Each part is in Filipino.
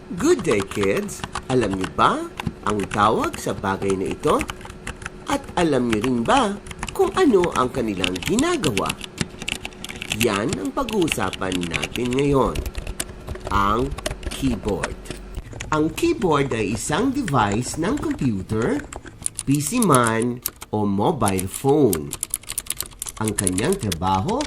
Good day, kids! Alam niyo ba ang tawag sa bagay na ito? At alam niyo rin ba kung ano ang kanilang ginagawa? Yan ang pag-uusapan natin ngayon, ang keyboard. Ang keyboard ay isang device ng computer, PC man o mobile phone. Ang kanyang trabaho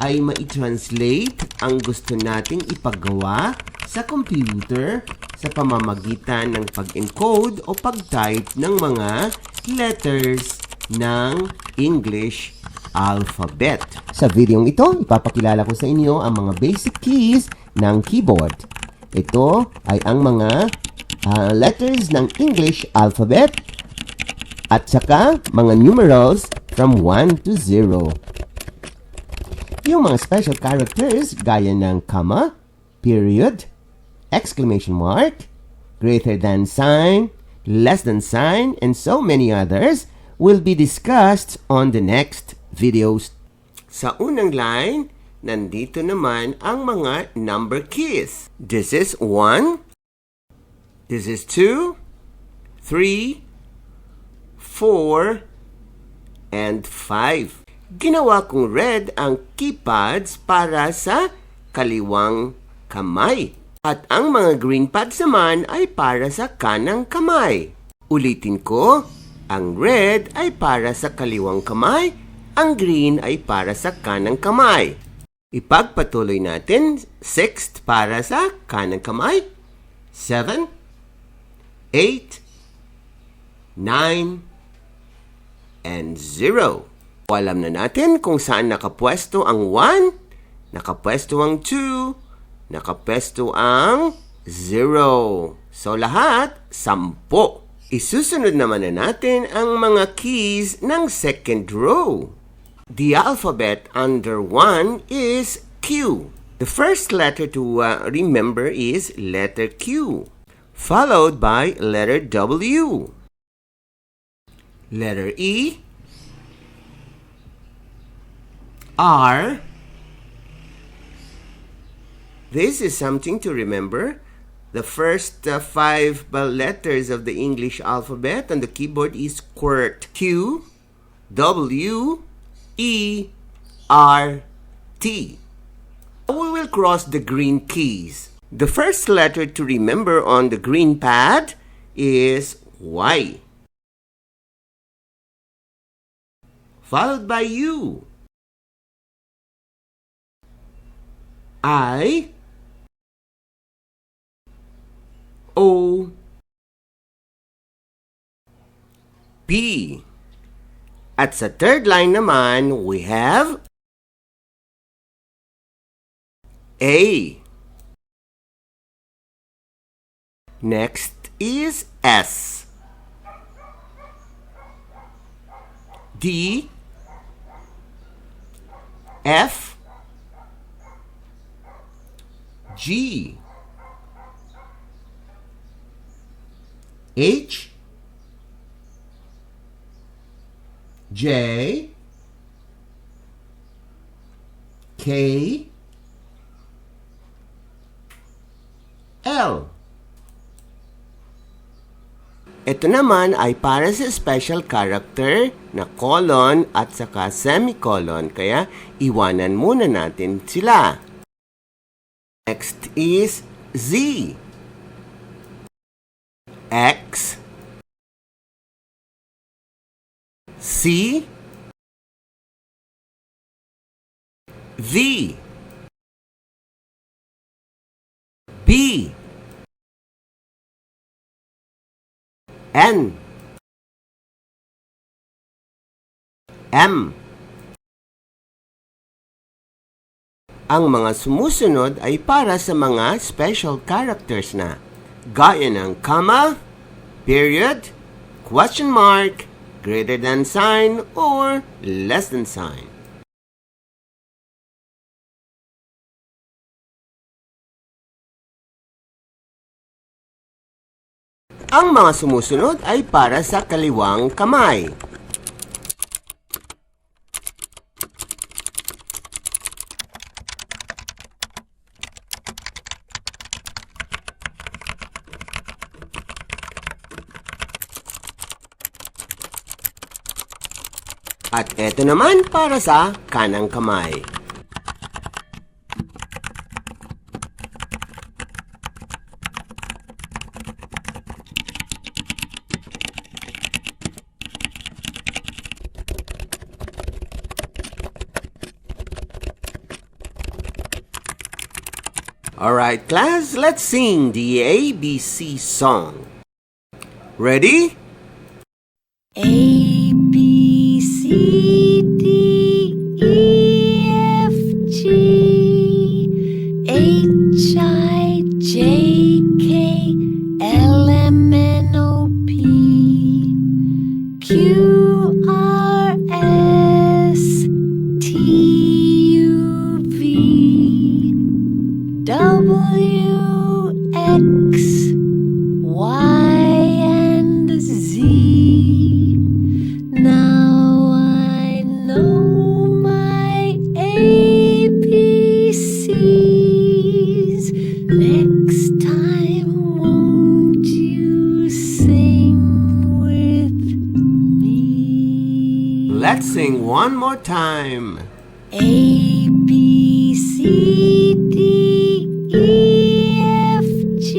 ay ma-translate ang gusto nating ipagawa sa computer sa pamamagitan ng pag-encode o pag-type ng mga letters ng English alphabet. Sa videong ito, ipapakilala ko sa inyo ang mga basic keys ng keyboard. Ito ay ang mga letters ng English alphabet at saka mga numerals from 1 to 0. Yung mga special characters gaya ng comma, period, exclamation mark, greater than sign, less than sign, and so many others will be discussed on the next videos. Sa unang line, nandito naman ang mga number keys. This is 1, this is 2, 3, 4, and 5. Ginawa kong red ang keypads para sa kaliwang kamay. At ang mga green pads naman ay para sa kanang kamay. Ulitin ko, ang red ay para sa kaliwang kamay, ang green ay para sa kanang kamay. Ipagpatuloy natin, 6 para sa kanang kamay, 7, 8, 9, and 0. Alam na natin kung saan nakapwesto ang 1, nakapwesto ang 2, nakapwesto ang 0. So, lahat, 10. Isusunod naman na natin ang mga keys ng second row. The alphabet under 1 is Q. The first letter to remember is letter Q, followed by letter W, letter E, R. This is something to remember. The first 5 letters of the English alphabet on the keyboard is QWERT. Q, W, E, R, T. We will cross the green keys. The first letter to remember on the green pad is Y, followed by U, I, O, P. At sa third line naman, we have A. Next is S, D, F, G, H, J, K, L. Ito naman ay para sa special character na colon at saka semicolon, kaya iwanan muna natin sila. Next is Z, X, C, V, B, N, M. Ang mga sumusunod ay para sa mga special characters na gaya ng comma, period, question mark, greater than sign, or less than sign. Ang mga sumusunod ay para sa kaliwang kamay. At eto naman para sa kanang kamay. Alright, class, let's sing the ABC song. Ready? A, B, C, D, E, F, G, H, I, J, K, L, M, N, O, P, Q, R, S, T, U, V, W, X, Y, and Z. Now I know my ABCs. Next time, won't you sing with me? Let's sing one more time. A, B, C, D, E, F, G,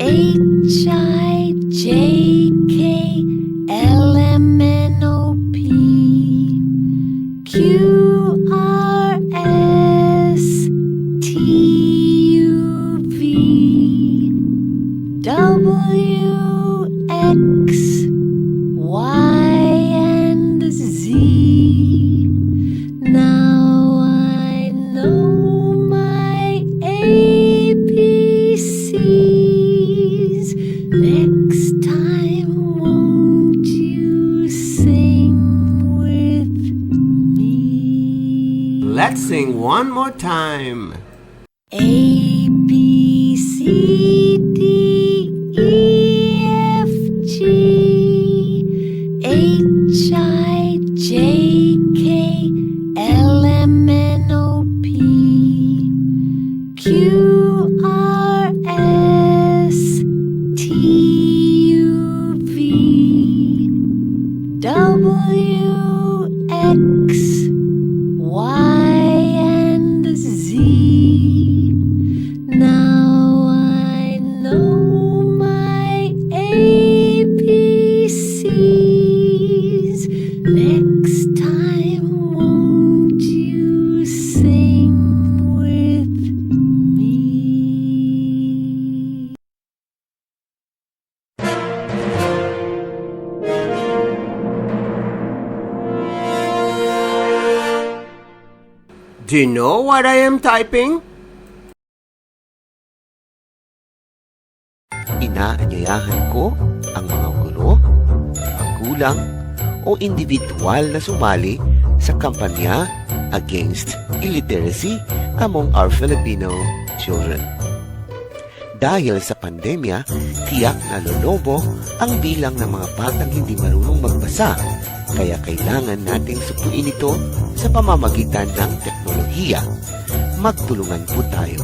H, I, J, K, L, M, N, O, P, Q, R, S, T, U, V, W, X, Y, and Z. Now I know my ABCs. Next time, won't you sing with me? Let's sing one more time. A, B, C, D, E, F, G, H, I, J, K, L, M, N, O, P, Q, R, S, T, U, V, W, X, Y, and Z. Now I know my ABCs. Next time, won't you sing with me? Do you know what I am typing? Inaanyayahan ko ang mga guro, magulang, o individual na sumali sa kampanya against illiteracy among our Filipino children. Dahil sa pandemya, tiyak na lolobo ang bilang ng mga batang hindi marunong magbasa, kaya kailangan nating sukuin ito sa pamamagitan ng teknolohiya. Magtulungan po tayo.